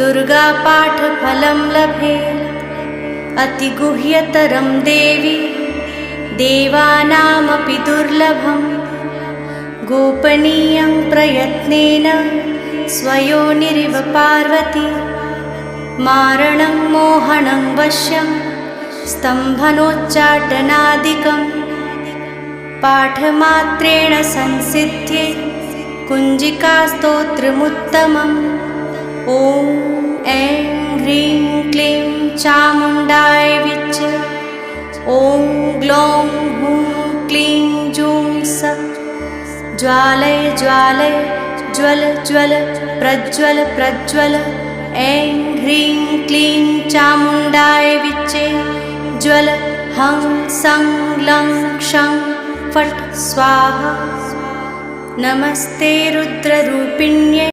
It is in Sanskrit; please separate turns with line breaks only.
दुर्गापाठफलं लभे अतिगुह्यतरं देवी देवानामपि दुर्लभं गोपनीयं प्रयत्नेन स्वयोनिरिव पार्वती मारणं मोहनं वश्यं स्तम्भनोच्चाटनादिकं पाठमात्रेण संसिद्ध्ये कुञ्जिकास्तोत्रमुत्तमम् ॐ ऐं ह्रीं क्लीं चामुण्डाय विच्च ॐ ग्लौं हूं क्लीं जूं सः ज्वालय ज्वालय ज्वल ज्वल प्रज्वल प्रज्वल ऐं ह्रीं क्लीं चामुण्डाय विच्चे ज्वल हं सं लं क्षं फट् स्वाहा। नमस्ते रुद्ररूपिण्ये।